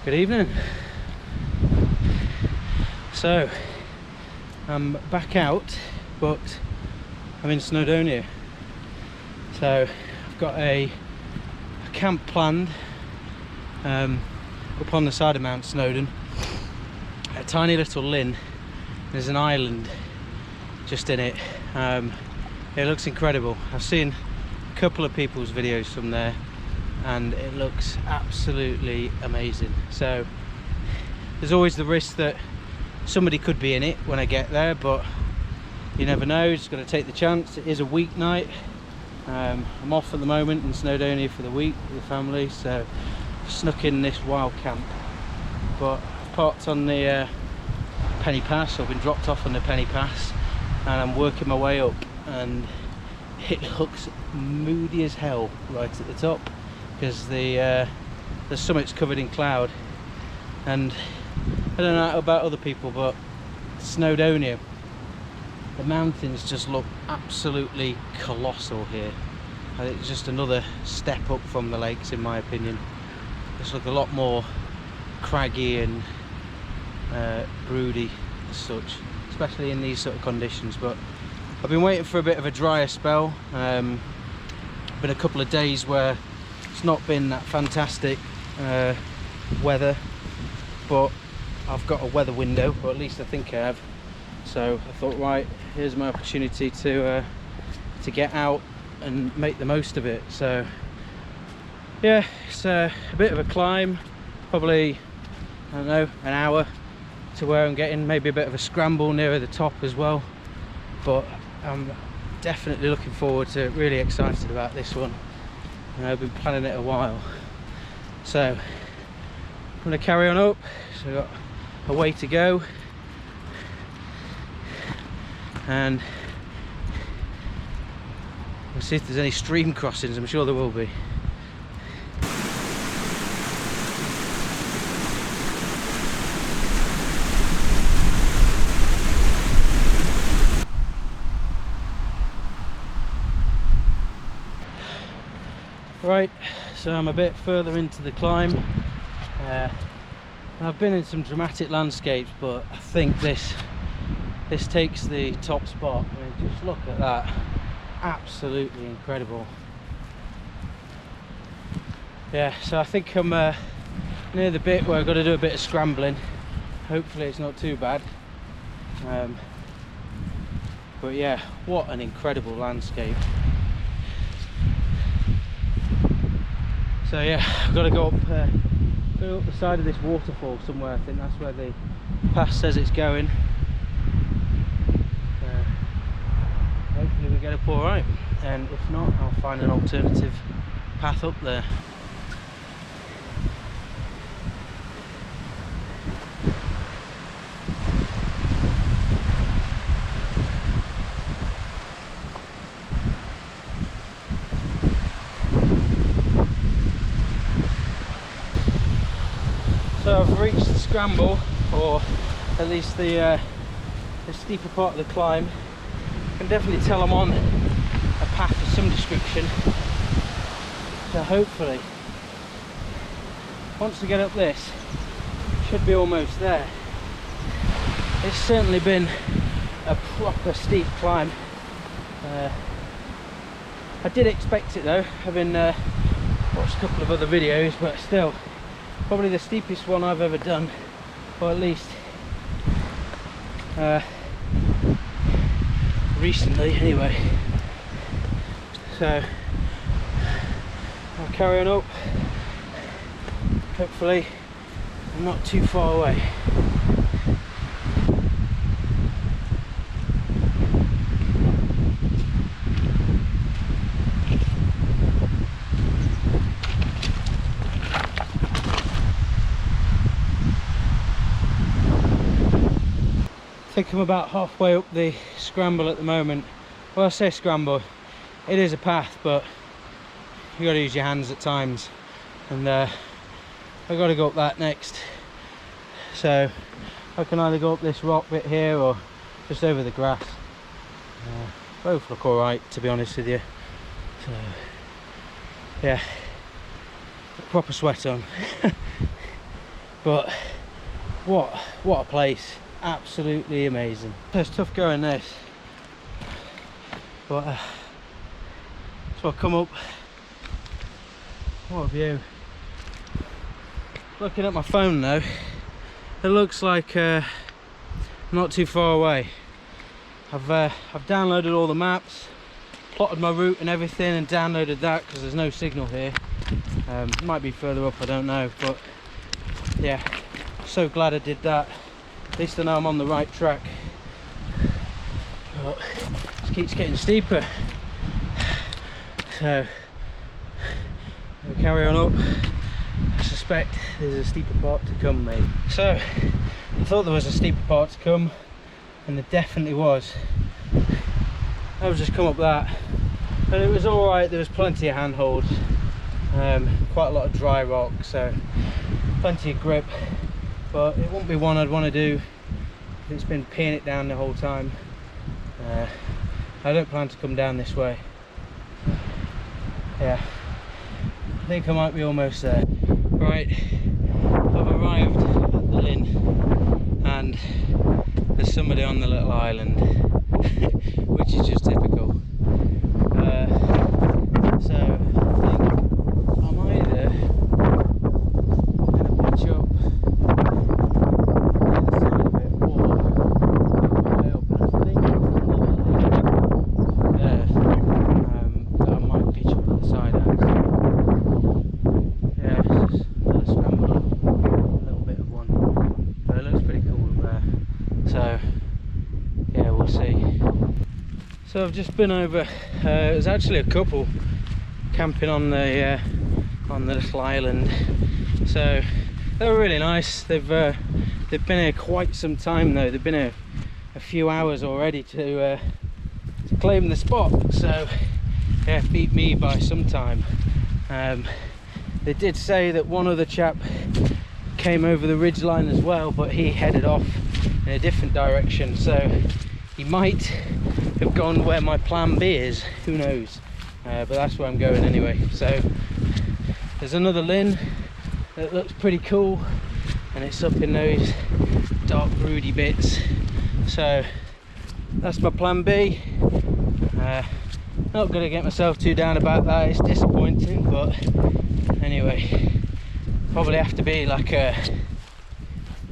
Good evening. So, I'm back out, but I'm in Snowdonia. So, I've got a camp planned up on the side of Mount Snowdon. A tiny little Llyn. There's an island just in it. It looks incredible. I've seen a couple of people's videos from there and it looks absolutely amazing. So there's always the risk that somebody could be in it when I get there, but you never know. Just got to take the chance. It is a weeknight. I'm off at the moment in Snowdonia for the week with the family, so I've snuck in this wild camp. But I've parked on the Penny Pass. I've been dropped off on the Penny Pass and I'm working my way up, and it looks moody as hell right at the top because the summit's covered in cloud. And I don't know about other people, but Snowdonia, the mountains just look absolutely colossal here. I think it's just another step up from the lakes in my opinion. Just look a lot more craggy and broody as such, especially in these sort of conditions. But I've been waiting for a bit of a drier spell. Been a couple of days where it's not been that fantastic weather, but I've got a weather window, or at least I think I have. So I thought, right, here's my opportunity to get out and make the most of it. So yeah, it's a bit of a climb, probably, I don't know, an hour to where I'm getting, maybe a bit of a scramble nearer the top as well. But I'm definitely looking forward to it, really excited about this one. I've been planning it a while. So I'm going to carry on up. So I've got a way to go. And we'll see if there's any stream crossings. I'm sure there will be. Right, so I'm a bit further into the climb. I've been in some dramatic landscapes, but I think this takes the top spot. I mean, just look at that, absolutely incredible. Yeah, so I think I'm near the bit where I've got to do a bit of scrambling. Hopefully it's not too bad. But yeah, what an incredible landscape. So yeah, I've got to go up the side of this waterfall somewhere. I think that's where the pass says it's going. Hopefully we get up all right, and if not, I'll find an alternative path up there. So I've reached the scramble, or at least the steeper part of the climb. I can definitely tell I'm on a path of some description. So hopefully, once we get up this, should be almost there. It's certainly been a proper steep climb. I did expect it though, having watched a couple of other videos, but still, probably the steepest one I've ever done, or at least recently anyway. So I'll carry on up. Hopefully I'm not too far away. I think I'm about halfway up the scramble at the moment. Well, I say scramble, it is a path, but you got to use your hands at times, and I've got to go up that next. So I can either go up this rock bit here or just over the grass. Both look all right, to be honest with you. So yeah, proper sweat on. But what a place, absolutely amazing. It's tough going this, but so I come up. What a view. Looking at my phone now, it looks like not too far away. I've downloaded all the maps, plotted my route and everything, and downloaded that because there's no signal here. It might be further up, I don't know, but yeah, so glad I did that. At least I know I'm on the right track. But it keeps getting steeper, so we'll carry on up. I suspect there's a steeper part to come, maybe. So I thought there was a steeper part to come, and there definitely was. I've just come up that, and it was all right. There was plenty of handholds, quite a lot of dry rock, so plenty of grip, but it won't be one I'd want to do if it's been peeing it down the whole time. I don't plan to come down this way. Yeah, I think I might be almost there. Right, I've arrived at the Llyn, and there's somebody on the little island, which is just typical. So I think I'm either going to pitch up the other side of it, or go way up, and I think there's another link there that I might pitch up at the side of. Yeah, it's just another scramble up, a little bit of one, but it looks pretty cool up there. So yeah, we'll see. So I've just been over, it was actually a couple camping on the little island, so they were really nice. They've been here quite some time though. They've been here a few hours already to claim the spot, so yeah, beat me by some time. They did say that one other chap came over the ridgeline as well, but he headed off in a different direction, so he might have gone where my plan B is, who knows. But that's where I'm going anyway. So there's another Llyn that looks pretty cool, and it's up in those dark broody bits, so that's my plan B. Not gonna get myself too down about that, it's disappointing, but anyway, probably have to be like a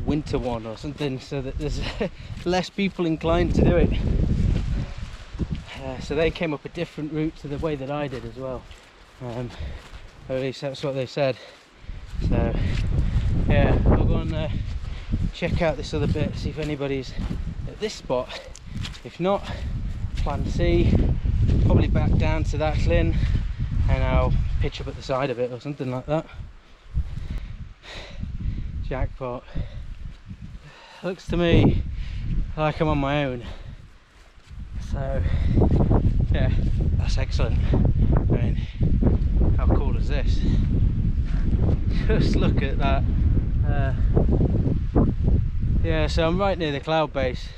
winter one or something, so that there's less people inclined to do it. So they came up a different route to the way that I did as well, or at least that's what they said. So yeah, I'll go and check out this other bit, see if anybody's at this spot. If not, plan C, probably back down to that Llyn, and I'll pitch up at the side of it or something like that. Jackpot. Looks to me like I'm on my own, so yeah, that's excellent. I mean, how cool is this? Just look at that. Yeah, so I'm right near the cloud base,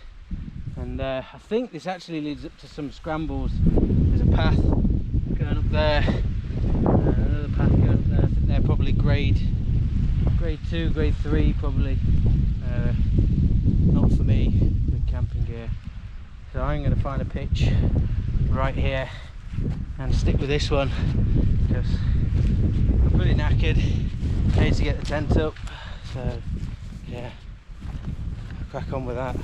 and I think this actually leads up to some scrambles. There's a path going up there, another path going up there. I think they're probably grade 2, grade 3 probably. Not for me with camping gear, so I'm going to find a pitch right here and stick with this one, because I'm pretty knackered. I need to get the tent up, so yeah, I'll crack on with that.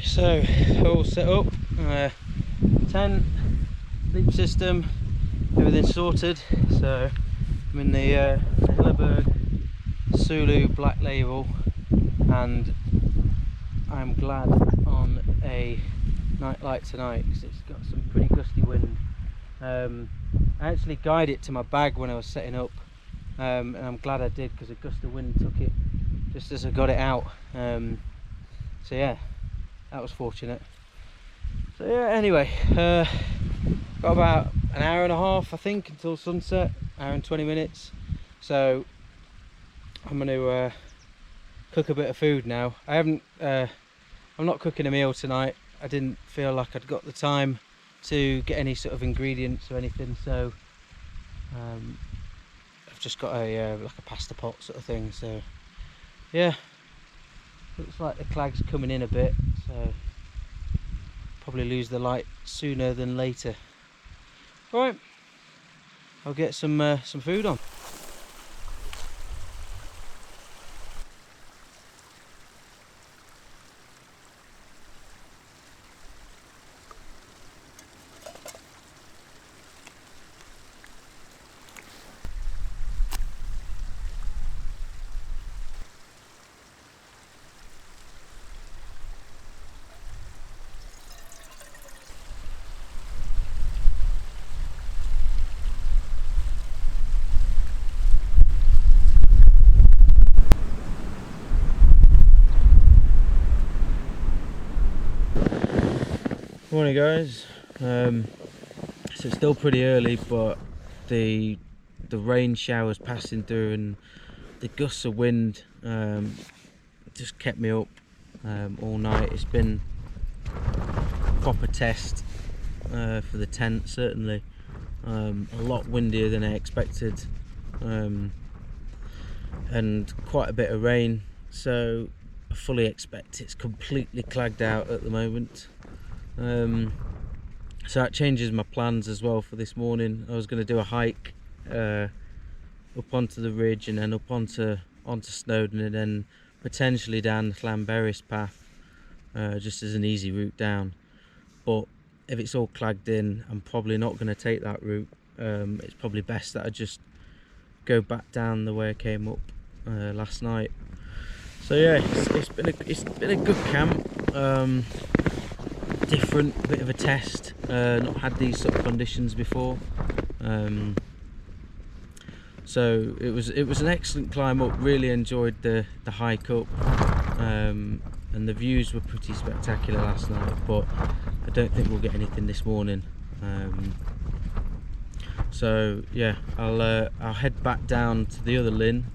So all set up, tent, sleep system, everything sorted. So I'm in the Hilleberg Soulo Black Label, and I'm glad on a night like tonight because it's got some pretty gusty wind. I actually guided it to my bag when I was setting up, and I'm glad I did because a gust of wind took it just as I got it out. So yeah, that was fortunate. So yeah, anyway, got about an hour and a half I think until sunset, hour and 20 minutes. So I'm going to cook a bit of food now. I'm not cooking a meal tonight. I didn't feel like I'd got the time to get any sort of ingredients or anything, so I've just got a like a pasta pot sort of thing. So yeah, looks like the clag's coming in a bit, so probably lose the light sooner than later. Right, I'll get some food on. Morning guys, so it's still pretty early, but the rain showers passing through and the gusts of wind just kept me up all night. It's been a proper test for the tent, certainly. A lot windier than I expected, and quite a bit of rain, so I fully expect it's completely clagged out at the moment. So that changes my plans as well for this morning. I was going to do a hike up onto the ridge and then up onto Snowdon, and then potentially down the Llyn path, just as an easy route down. But if it's all clagged in, I'm probably not going to take that route. It's probably best that I just go back down the way I came up last night. So yeah, it's been a good camp. Different, bit of a test. Not had these sort of conditions before, so it was an excellent climb up. Really enjoyed the hike up, and the views were pretty spectacular last night, but I don't think we'll get anything this morning. So yeah, I'll head back down to the other Llyn.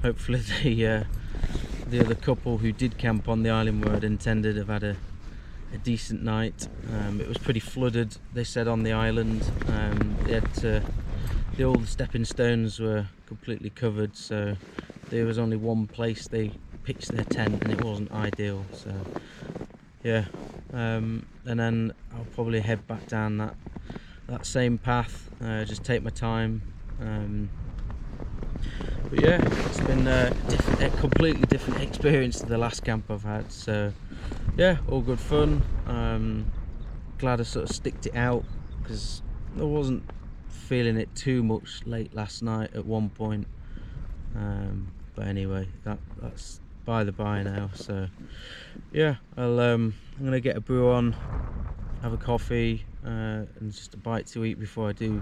Hopefully the other couple who did camp on the island where I'd intended have had a decent night. It was pretty flooded, they said, on the island. All the stepping stones were completely covered, so there was only one place they pitched their tent, and it wasn't ideal. So yeah, and then I'll probably head back down that same path, just take my time. But yeah, it's been a completely different experience to the last camp I've had. So yeah, all good fun. Glad I sort of sticked it out because I wasn't feeling it too much late last night at one point. But anyway, that's by the by now. So yeah, I'm gonna get a brew on, have a coffee, and just a bite to eat before I do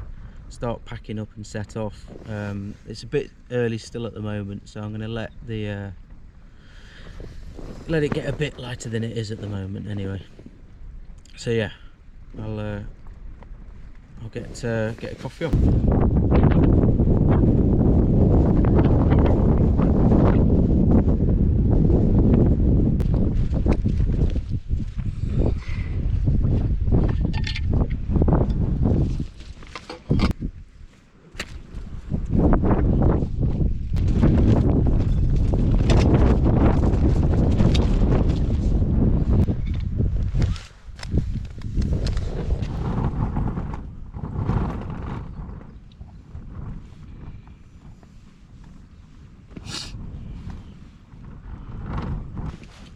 start packing up and set off. It's a bit early still at the moment, so I'm going to let it get a bit lighter than it is at the moment anyway. So yeah, I'll get a coffee on.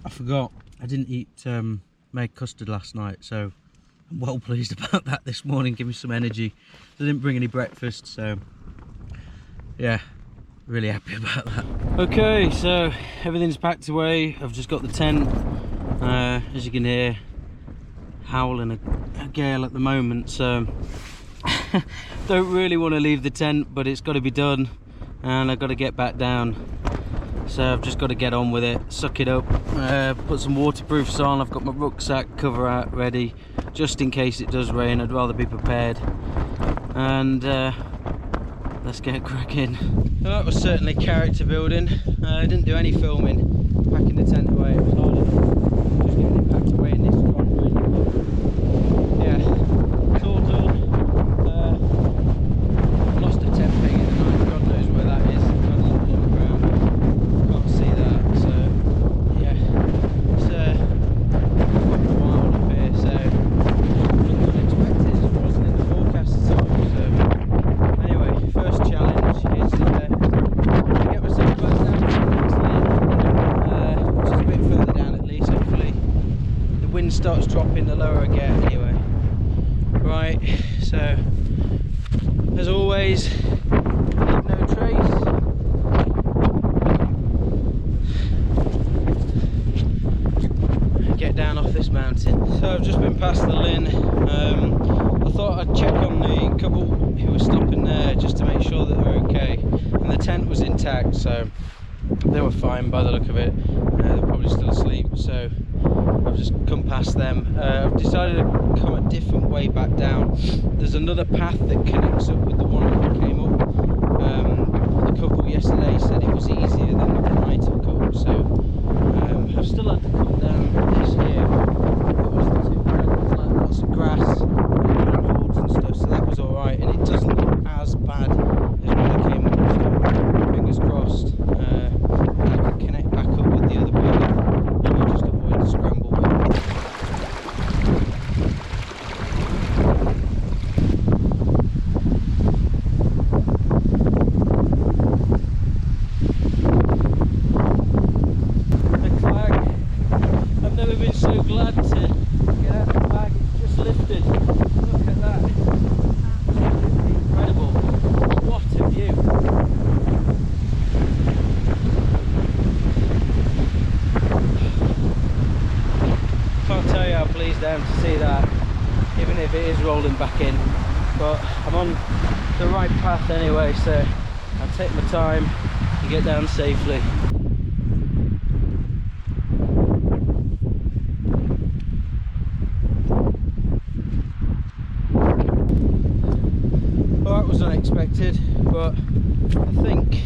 I forgot, I didn't eat made custard last night, so I'm well pleased about that this morning. Give me some energy. I didn't bring any breakfast, so yeah, really happy about that. Okay, so everything's packed away. I've just got the tent. As you can hear, howling a gale at the moment, so don't really want to leave the tent, but it's got to be done, and I've got to get back down. So I've just got to get on with it, suck it up, put some waterproofs on. I've got my rucksack cover out ready, just in case it does rain. I'd rather be prepared. And let's get cracking. Well, that was certainly character building. I didn't do any filming packing the tent away. It was hard enough just getting it packed away in this convoy. Yeah, it's all done. Lost a tent peg in the night. God knows where that is. Got a little on the ground. Can't see that. So yeah, it's quite wild up here. So nothing unexpected. It wasn't in the forecast at all. So anyway, first challenge is to get myself back down to the next lane, which is a bit further down at least. Hopefully the wind starts dropping the lower I get anyway. Right, so as always, leave no trace. Get down off this mountain. So I've just been past the Llyn. I thought I'd check on the couple who were stopping there just to make sure that they were okay. And the tent was intact, so they were fine by the look of it. They're probably still asleep, so I've just come past them. I've decided to come a different way back down. There's another path that connects up with the one that came up. The couple yesterday said it was easier than the one I took up, so I've still had to come down this here. It wasn't too bad. There's like lots of grass and holds and stuff, so that was alright, and it doesn't look as bad as when I came up, so fingers crossed. And I can connect back up with the other one and I'll just avoid the scramble bit. To see that, even if it is rolling back in, but I'm on the right path anyway, so I'll take my time and get down safely. Well, that was unexpected, but I think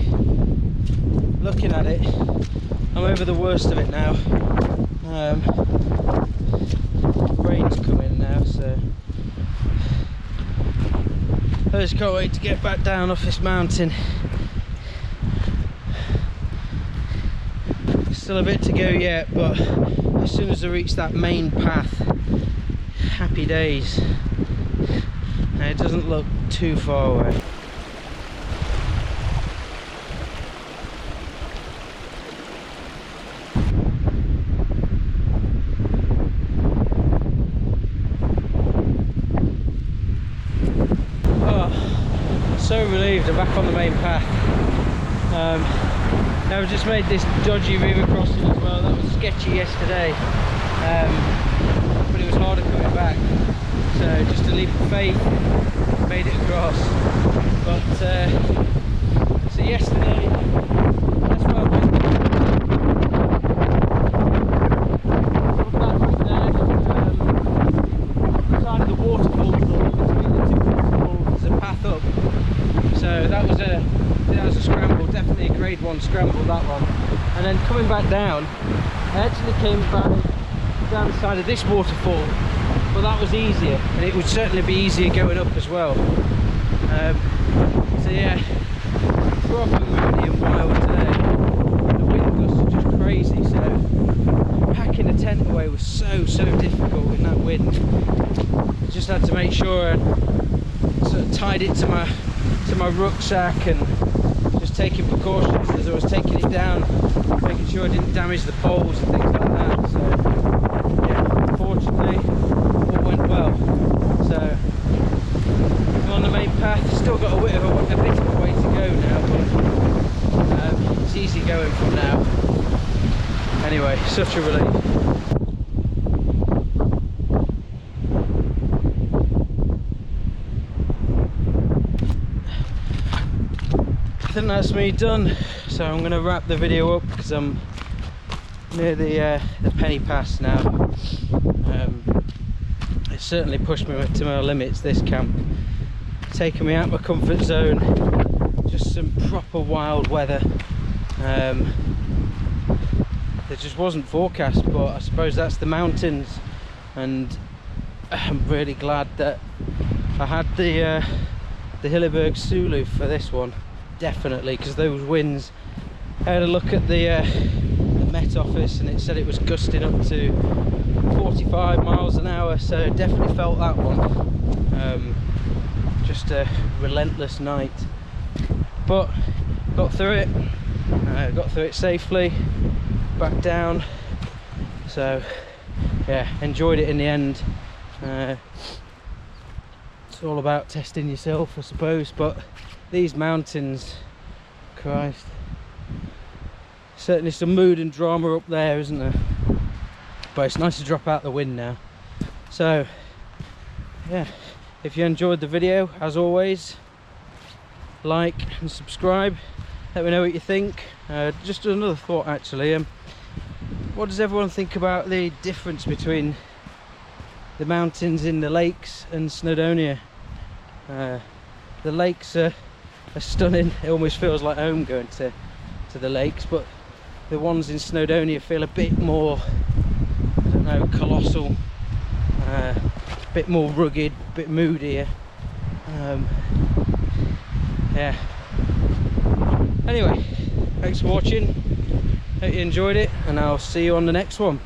looking at it, I'm over the worst of it now. Rain's coming now, so I just can't wait to get back down off this mountain. Still a bit to go yet, but as soon as I reach that main path, happy days. And it doesn't look too far away. So relieved I'm back on the main path. Now I've just made this dodgy river crossing as well. That was sketchy yesterday, but it was harder coming back. So just a leap of faith, made it across. But so yesterday, that's where I went. Side of the waterfall, between the two waterfalls, there's a path up. So that was a scramble, definitely a grade 1 scramble, that one. And then coming back down, I actually came back down the side of this waterfall, but that was easier, and it would certainly be easier going up as well. So yeah, proper moody and wild today. The wind gusts are just crazy, so packing the tent away was so difficult in that wind. I just had to make sure I sort of tied it to my rucksack and just taking precautions as I was taking it down making sure I didn't damage the poles and things like that. So yeah, fortunately all went well. So I'm on the main path. Still got a bit of a way to go now, but it's easy going from now. Anyway, such a relief. I think that's me done, so I'm going to wrap the video up because I'm near the penny pass now. It's certainly pushed me to my limits, this camp. Taking me out of my comfort zone. Just some proper wild weather. It just wasn't forecast, but I suppose that's the mountains, and I'm really glad that I had the Hilleberg Soulo for this one. Definitely, because those winds, I had a look at the Met Office and it said it was gusting up to 45 miles an hour, so definitely felt that one. Just a relentless night, but got through it safely, back down. So yeah, enjoyed it in the end. It's all about testing yourself, I suppose, but these mountains, Christ, certainly some mood and drama up there, isn't there? But it's nice to drop out the wind now. So yeah, if you enjoyed the video, as always, like and subscribe. Let me know what you think. Just another thought actually, what does everyone think about the difference between the mountains in the lakes and Snowdonia? The lakes are stunning. It almost feels like home going to the lakes, but the ones in Snowdonia feel a bit more, I don't know, colossal, a bit more rugged, a bit moodier. Yeah, anyway, thanks for watching, hope you enjoyed it, and I'll see you on the next one.